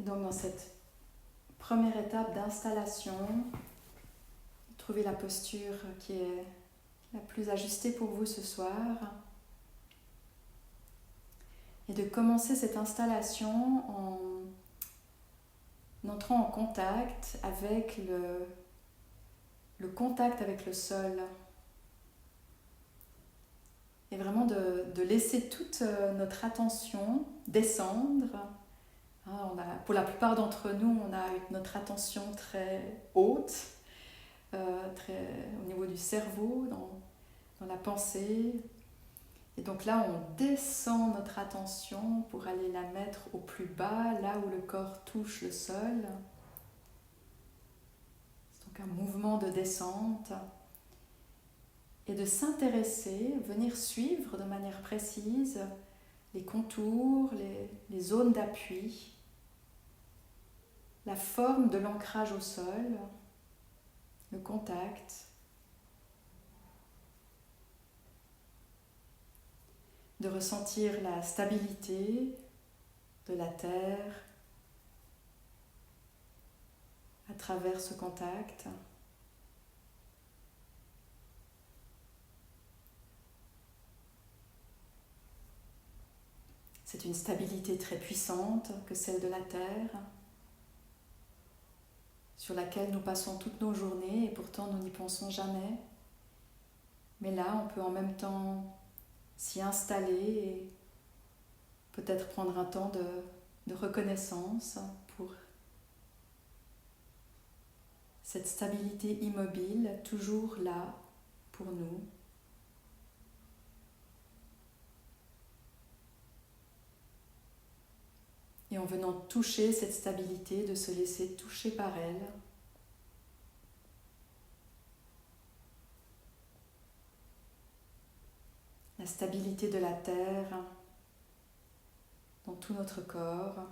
donc dans cette première étape d'installation, trouvez la posture qui est la plus ajustée pour vous ce soir. Et de commencer cette installation en entrant en contact avec le contact avec le sol. Et vraiment de laisser toute notre attention descendre. Pour la plupart d'entre nous, on a notre attention très haute, au niveau du cerveau, dans la pensée. Et donc là, on descend notre attention pour aller la mettre au plus bas, là où le corps touche le sol. C'est donc un mouvement de descente. Et de s'intéresser, venir suivre de manière précise les contours, les zones d'appui, la forme de l'ancrage au sol, le contact. De ressentir la stabilité de la terre à travers ce contact. C'est une stabilité très puissante que celle de la terre, sur laquelle nous passons toutes nos journées et pourtant nous n'y pensons jamais. Mais là, on peut en même temps s'y installer et peut-être prendre un temps de reconnaissance pour cette stabilité immobile, toujours là pour nous. Et en venant toucher cette stabilité, de se laisser toucher par elle. La stabilité de la terre dans tout notre corps,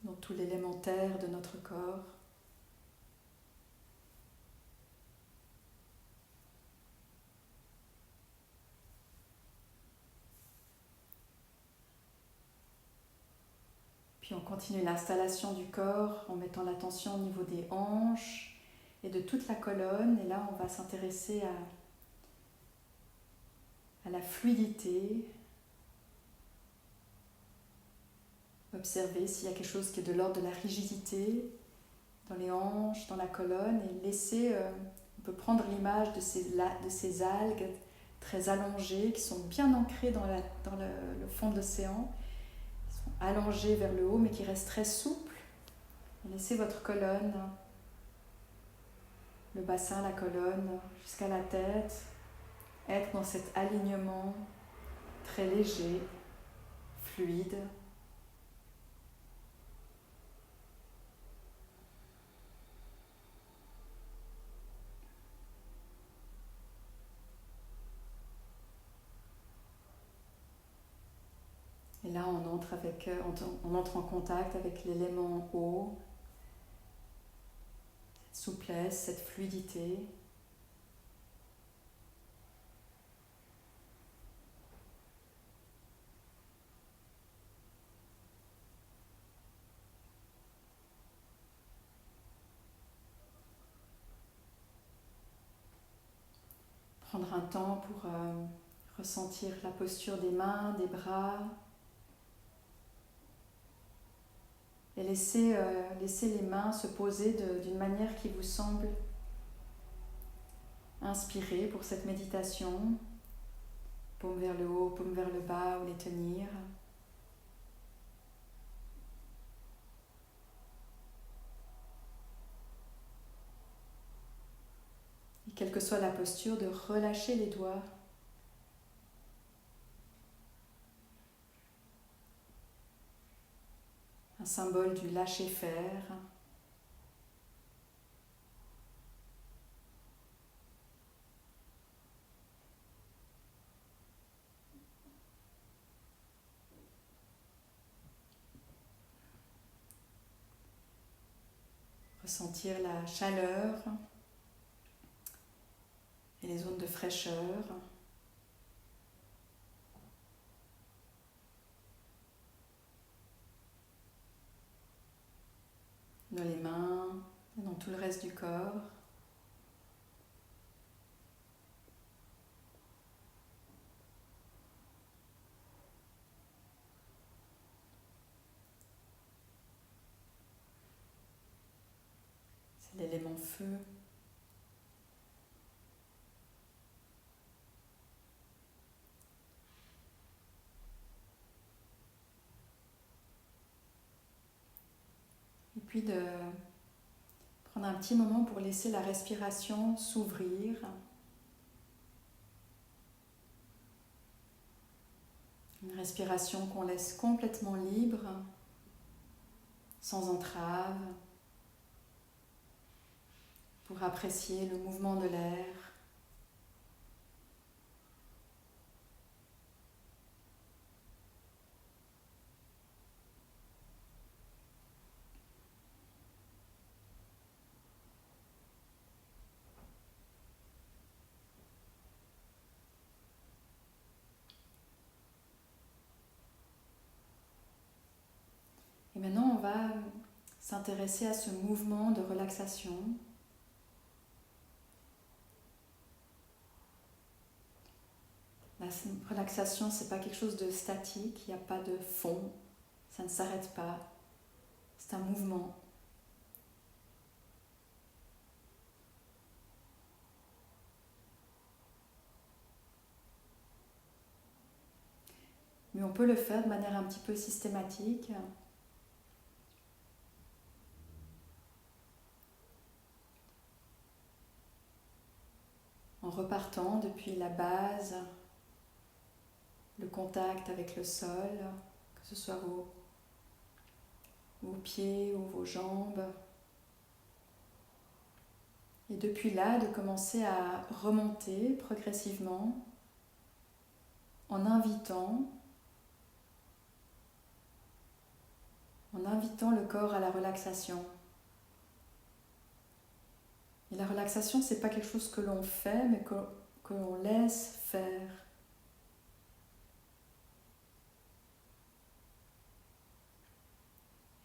dans tout l'élémentaire de notre corps. Puis on continue l'installation du corps en mettant l'attention au niveau des hanches et de toute la colonne. Et là, on va s'intéresser à la fluidité. Observer s'il y a quelque chose qui est de l'ordre de la rigidité dans les hanches, dans la colonne. Et laisser, on peut prendre l'image de ces algues très allongées qui sont bien ancrées dans le fond de l'océan. Allongés vers le haut mais qui restent très souples. Et laissez votre colonne, le bassin, la colonne, jusqu'à la tête, être dans cet alignement très léger, fluide. Et là, on entre en contact avec l'élément eau, cette souplesse, cette fluidité. Prendre un temps pour ressentir la posture des mains, des bras. Et laissez les mains se poser d'une manière qui vous semble inspirée pour cette méditation. Paume vers le haut, paume vers le bas, ou les tenir. Et quelle que soit la posture, de relâcher les doigts. Un symbole du lâcher-faire. Ressentir la chaleur et les zones de fraîcheur. tout le reste du corps. C'est l'élément feu. Et puis de prendre un petit moment pour laisser la respiration s'ouvrir. Une respiration qu'on laisse complètement libre, sans entrave, pour apprécier le mouvement de l'air. Et maintenant, on va s'intéresser à ce mouvement de relaxation. La relaxation, ce n'est pas quelque chose de statique, il n'y a pas de fond, ça ne s'arrête pas, c'est un mouvement. Mais on peut le faire de manière un petit peu systématique. En repartant depuis la base, le contact avec le sol, que ce soit vos pieds ou vos jambes. Et depuis là, de commencer à remonter progressivement en invitant le corps à la relaxation. Et la relaxation, ce n'est pas quelque chose que l'on fait, mais que l'on laisse faire.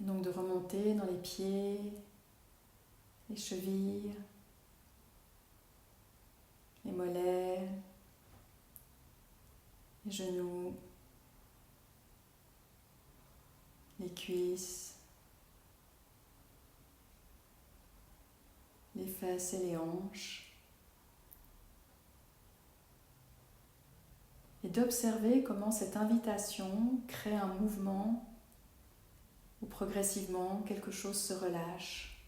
Et donc de remonter dans les pieds, les chevilles, les mollets, les genoux, les cuisses, les fesses et les hanches. Et d'observer comment cette invitation crée un mouvement où progressivement quelque chose se relâche.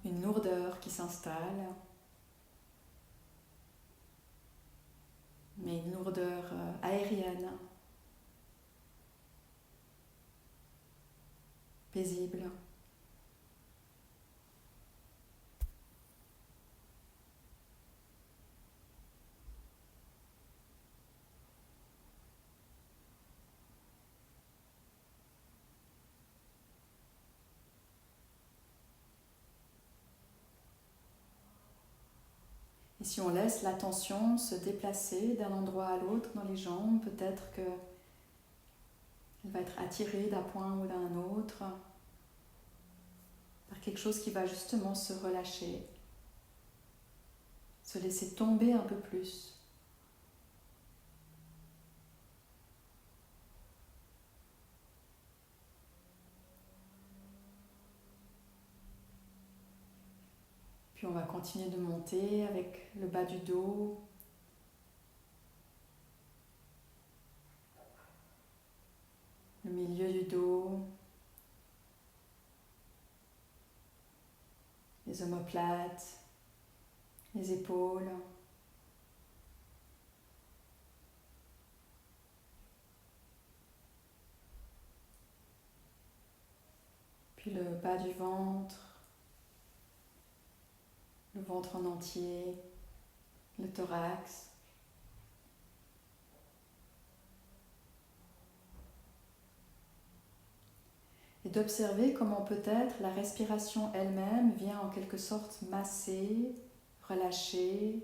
Une lourdeur qui s'installe, mais une lourdeur aérienne, paisible. Et si on laisse l'attention se déplacer d'un endroit à l'autre dans les jambes, peut-être qu'elle va être attirée d'un point ou d'un autre par quelque chose qui va justement se relâcher, se laisser tomber un peu plus. Puis on va continuer de monter avec le bas du dos, le milieu du dos, les omoplates, les épaules. Puis le bas du ventre, le ventre en entier, le thorax. Et d'observer comment peut-être la respiration elle-même vient en quelque sorte masser, relâcher,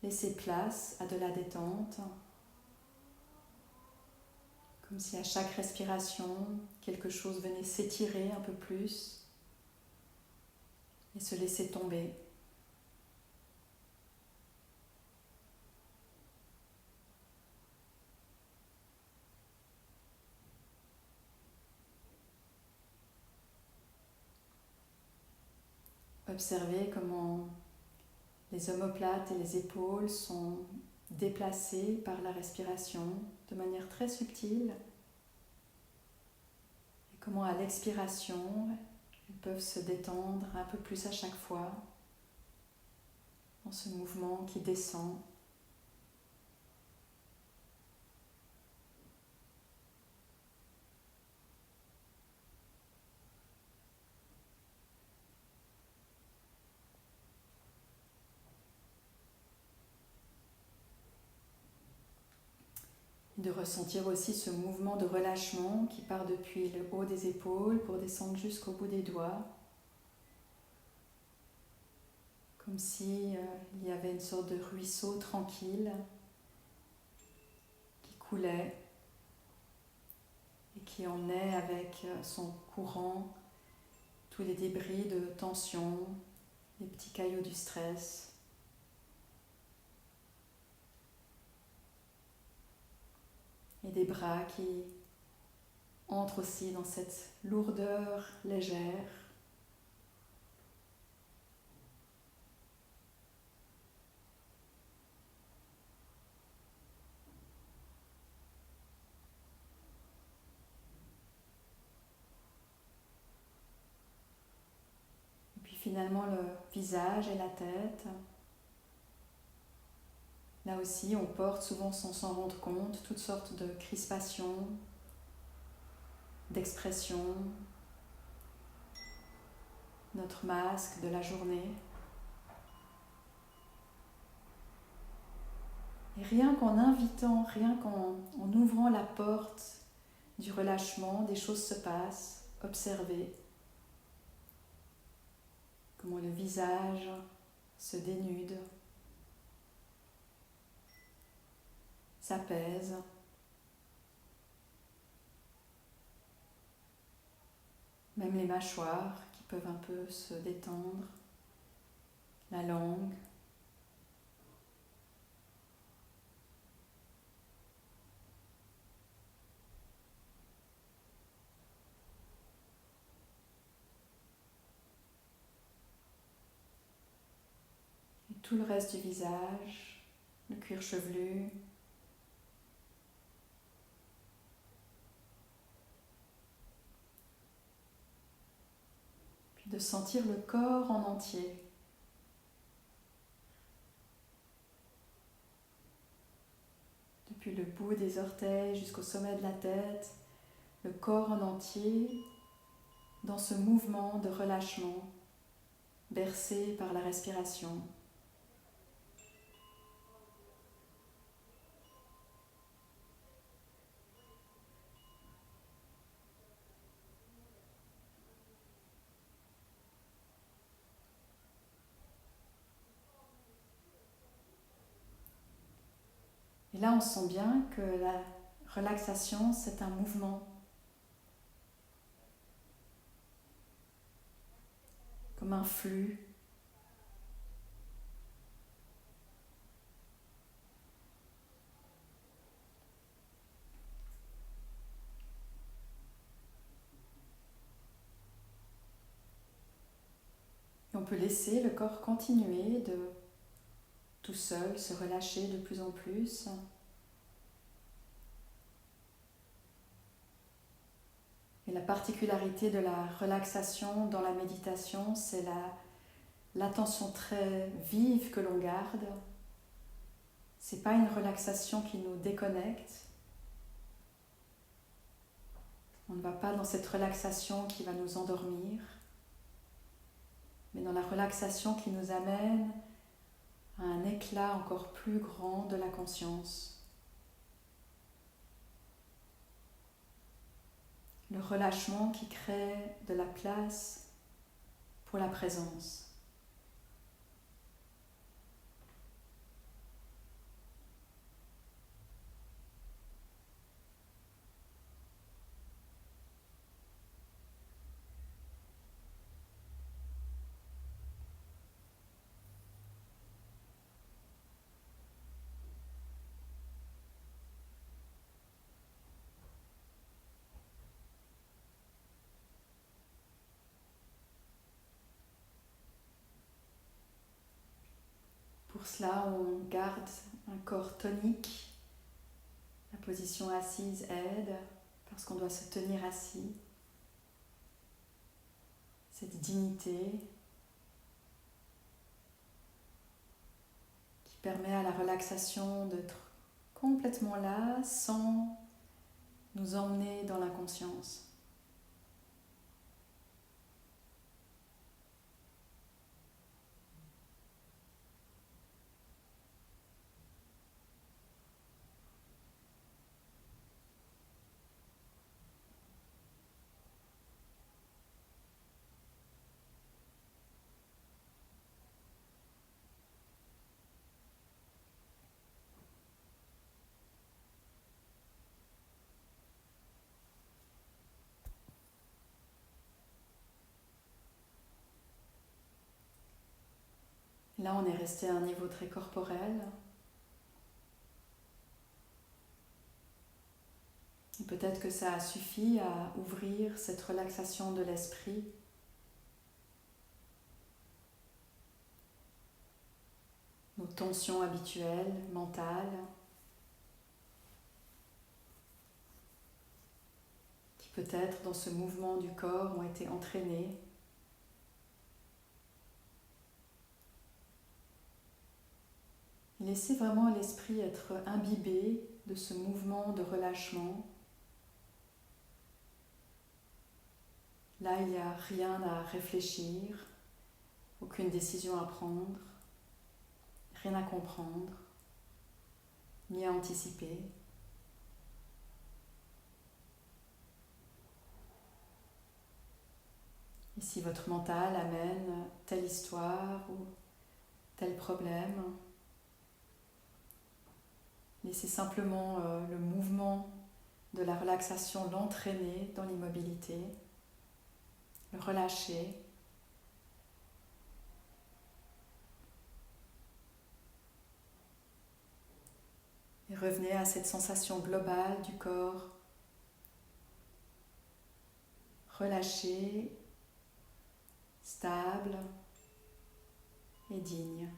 laisser place à de la détente. Comme si à chaque respiration, quelque chose venait s'étirer un peu plus et se laisser tomber. Observez comment les omoplates et les épaules sont déplacées par la respiration de manière très subtile et comment à l'expiration, elles peuvent se détendre un peu plus à chaque fois dans ce mouvement qui descend. De ressentir aussi ce mouvement de relâchement qui part depuis le haut des épaules pour descendre jusqu'au bout des doigts. Comme si il y avait une sorte de ruisseau tranquille qui coulait et qui emmenait avec son courant tous les débris de tension, les petits cailloux du stress. Et des bras qui entrent aussi dans cette lourdeur légère. Et puis finalement le visage et la tête. Là aussi, on porte souvent sans s'en rendre compte toutes sortes de crispations, d'expressions, notre masque de la journée. Et rien qu'en invitant, rien qu'en ouvrant la porte du relâchement, des choses se passent. Observez comment le visage se dénude, s'apaise. Même les mâchoires qui peuvent un peu se détendre, la langue. Et tout le reste du visage, le cuir chevelu. De sentir le corps en entier. Depuis le bout des orteils jusqu'au sommet de la tête, le corps en entier dans ce mouvement de relâchement, bercé par la respiration. Et là, on sent bien que la relaxation, c'est un mouvement. Comme un flux. Et on peut laisser le corps continuer de tout seul se relâcher de plus en plus. Et la particularité de la relaxation dans la méditation, c'est l'attention très vive que l'on garde. C'est pas une relaxation qui nous déconnecte. On ne va pas dans cette relaxation qui va nous endormir, mais dans la relaxation qui nous amène à un éclat encore plus grand de la conscience. Le relâchement qui crée de la place pour la présence. Pour cela, on garde un corps tonique. La position assise aide parce qu'on doit se tenir assis. Cette dignité qui permet à la relaxation d'être complètement là sans nous emmener dans l'inconscience. Là, on est resté à un niveau très corporel. Et peut-être que ça a suffi à ouvrir cette relaxation de l'esprit. Nos tensions habituelles, mentales, qui peut-être dans ce mouvement du corps ont été entraînées. Et laissez vraiment l'esprit être imbibé de ce mouvement de relâchement. Là, il n'y a rien à réfléchir, aucune décision à prendre, rien à comprendre, ni à anticiper. Et si votre mental amène telle histoire ou tel problème, laissez simplement le mouvement de la relaxation l'entraîner dans l'immobilité, le relâcher. Et revenez à cette sensation globale du corps relâché, stable et digne.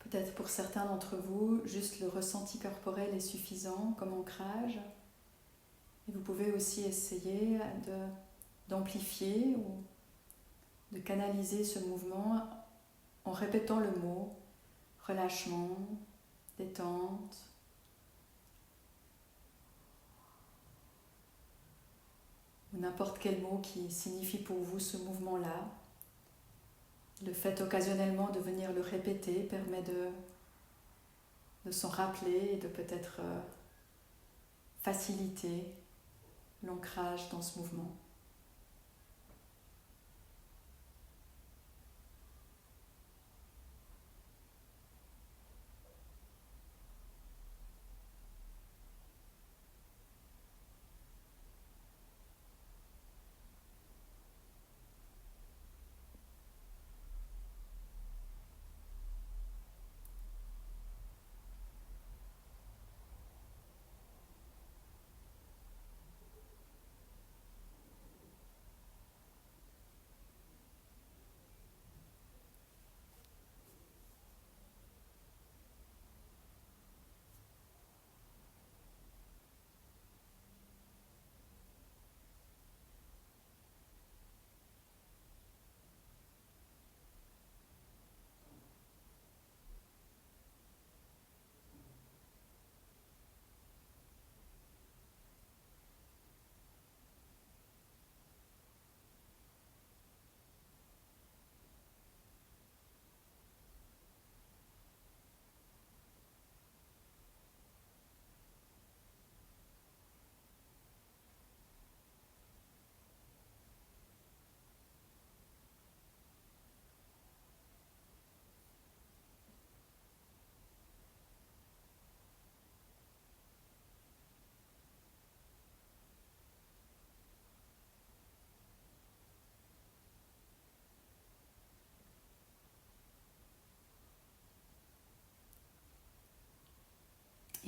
Peut-être pour certains d'entre vous, juste le ressenti corporel est suffisant comme ancrage. Et vous pouvez aussi essayer d'amplifier ou de canaliser ce mouvement en répétant le mot relâchement, détente. Ou n'importe quel mot qui signifie pour vous ce mouvement-là. Le fait occasionnellement de venir le répéter permet de s'en rappeler et de peut-être faciliter l'ancrage dans ce mouvement.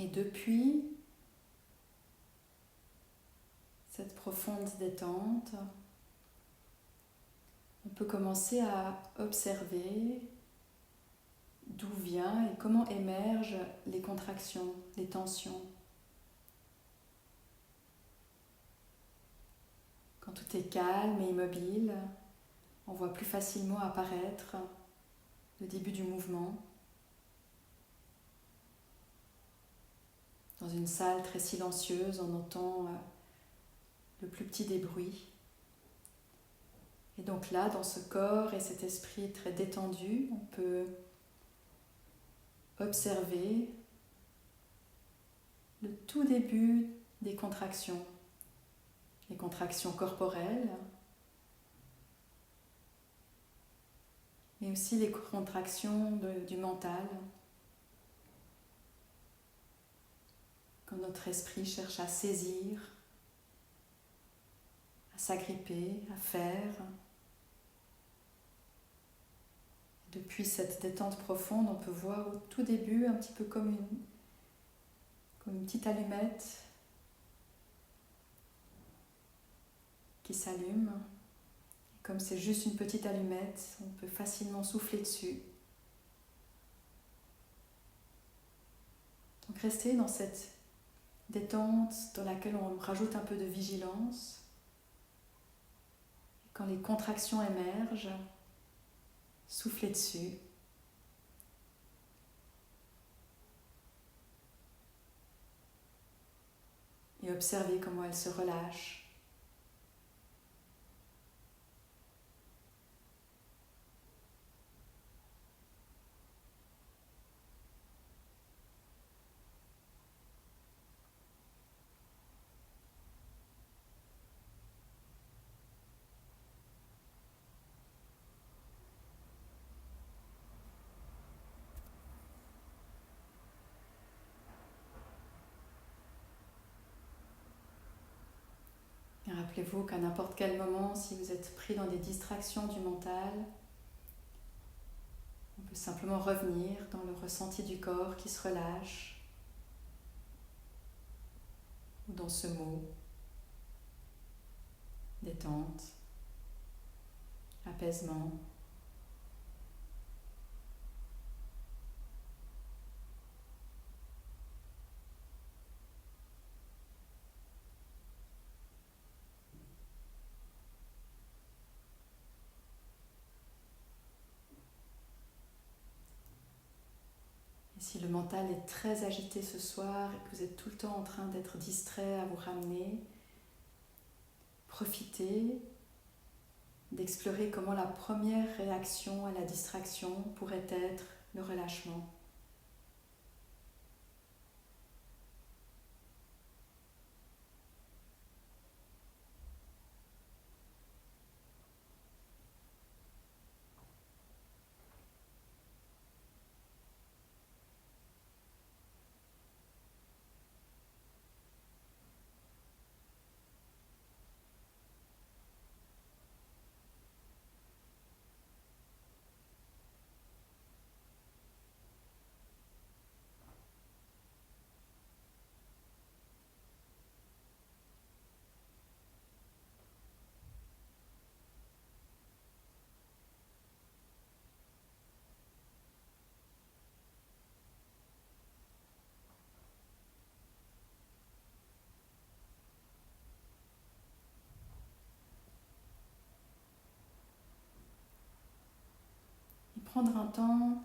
depuis cette profonde détente, on peut commencer à observer d'où vient et comment émergent les contractions, les tensions. Quand tout est calme et immobile, on voit plus facilement apparaître le début du mouvement. Dans une salle très silencieuse, on entend le plus petit des bruits. Et donc là, dans ce corps et cet esprit très détendu, on peut observer le tout début des contractions, les contractions corporelles, mais aussi les contractions du mental, quand notre esprit cherche à saisir, à s'agripper, à faire. Depuis cette détente profonde, on peut voir au tout début, un petit peu comme une petite allumette qui s'allume. Comme c'est juste une petite allumette, on peut facilement souffler dessus. Donc rester dans cette détente dans laquelle on rajoute un peu de vigilance. Quand les contractions émergent, souffler dessus. Et observer comment elles se relâchent. Et rappelez-vous qu'à n'importe quel moment, si vous êtes pris dans des distractions du mental, on peut simplement revenir dans le ressenti du corps qui se relâche, ou dans ce mot, détente, apaisement. Et si le mental est très agité ce soir et que vous êtes tout le temps en train d'être distrait à vous ramener, profitez d'explorer comment la première réaction à la distraction pourrait être le relâchement. Et prendre un temps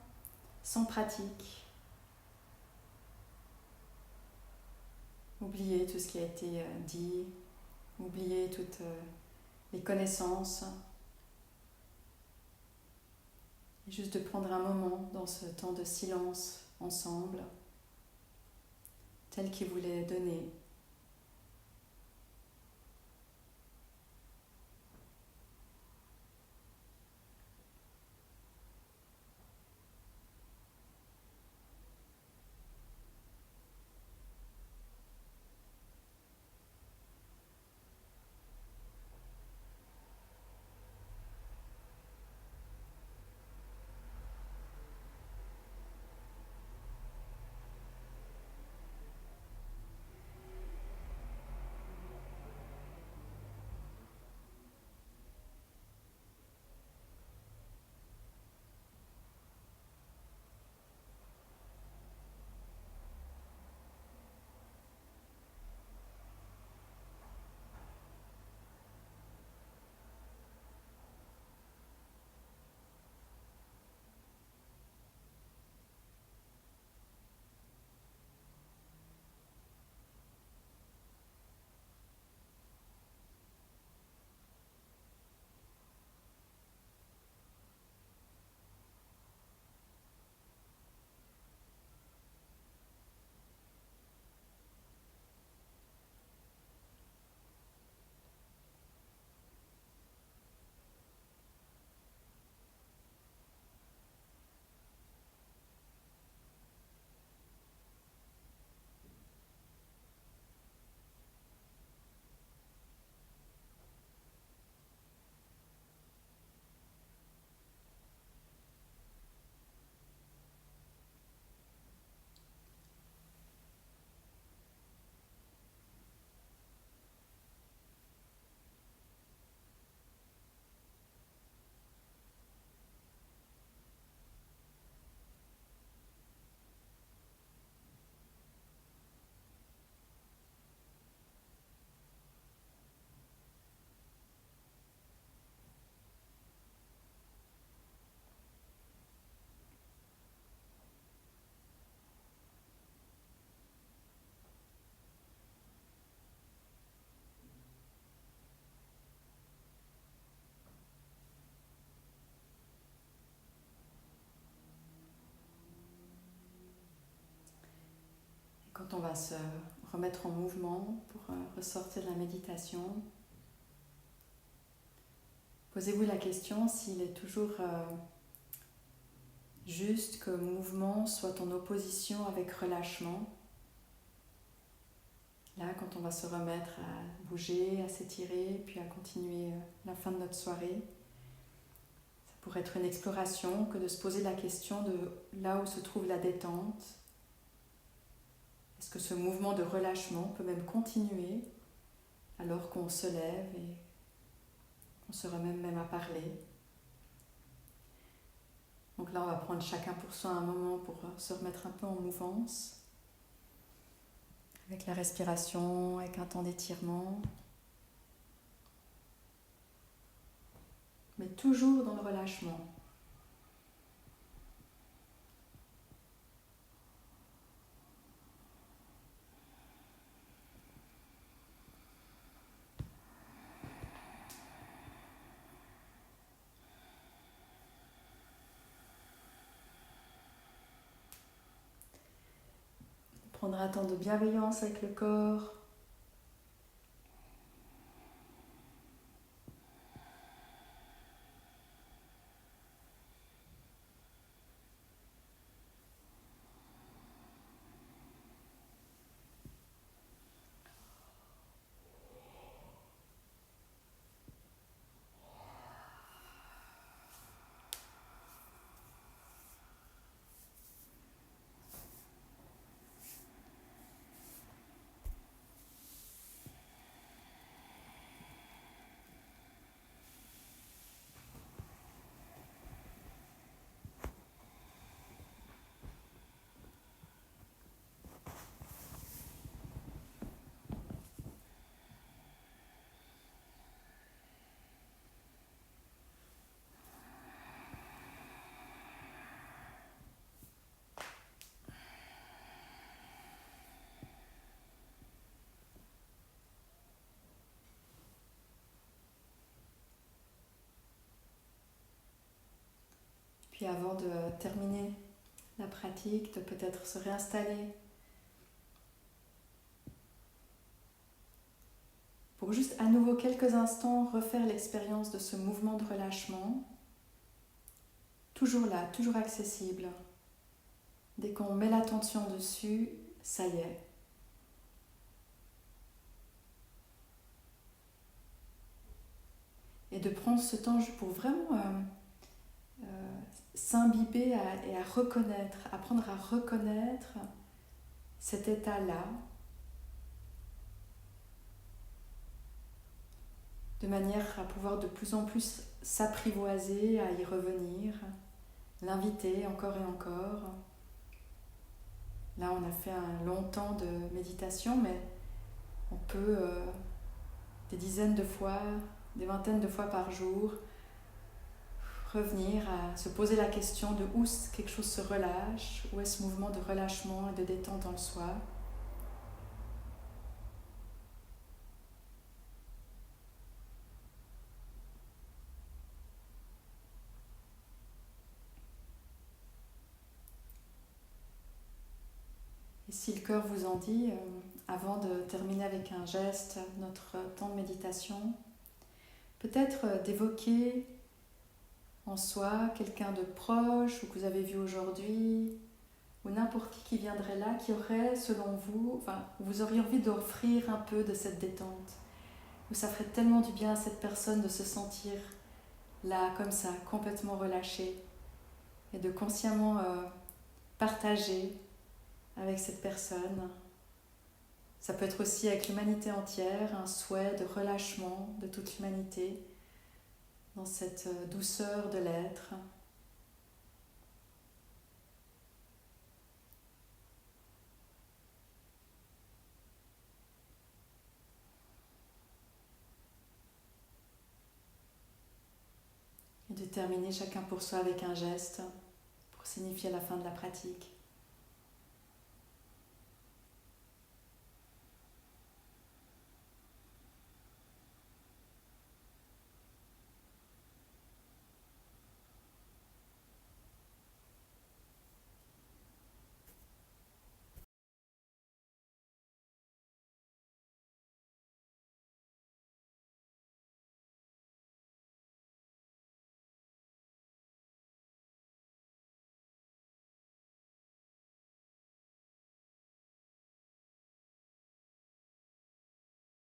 sans pratique. Oublier tout ce qui a été dit, oublier toutes les connaissances. Et juste de prendre un moment dans ce temps de silence ensemble, tel qu'il vous l'est donné. va se remettre en mouvement pour ressortir de la méditation. Posez-vous la question s'il est toujours juste que mouvement soit en opposition avec relâchement. Là, quand on va se remettre à bouger, à s'étirer, puis à continuer la fin de notre soirée, ça pourrait être une exploration que de se poser la question de là où se trouve la détente. Est-ce que ce mouvement de relâchement peut même continuer alors qu'on se lève et qu'on se remet même à parler? Donc là, on va prendre chacun pour soi un moment pour se remettre un peu en mouvance, avec la respiration, avec un temps d'étirement, mais toujours dans le relâchement. Prendre un temps de bienveillance avec le corps. Puis avant de terminer la pratique, de peut-être se réinstaller pour juste à nouveau quelques instants refaire l'expérience de ce mouvement de relâchement. Toujours là, toujours accessible. Dès qu'on met l'attention dessus, ça y est. Et de prendre ce temps pour vraiment s'imbiber et à reconnaître, apprendre à reconnaître cet état-là, de manière à pouvoir de plus en plus s'apprivoiser, à y revenir, l'inviter encore et encore. Là, on a fait un long temps de méditation, mais on peut des dizaines de fois, des vingtaines de fois par jour, revenir à se poser la question de où quelque chose se relâche, où est ce mouvement de relâchement et de détente en soi. Et si le cœur vous en dit, avant de terminer avec un geste, notre temps de méditation, peut-être d'évoquer en soi quelqu'un de proche ou que vous avez vu aujourd'hui, ou n'importe qui viendrait là, qui aurait, selon vous, vous auriez envie d'offrir un peu de cette détente, où ça ferait tellement du bien à cette personne de se sentir là, comme ça, complètement relâchée, et de consciemment partager avec cette personne. Ça peut être aussi avec l'humanité entière, un souhait de relâchement de toute l'humanité, dans cette douceur de l'être. Et de terminer chacun pour soi avec un geste pour signifier la fin de la pratique.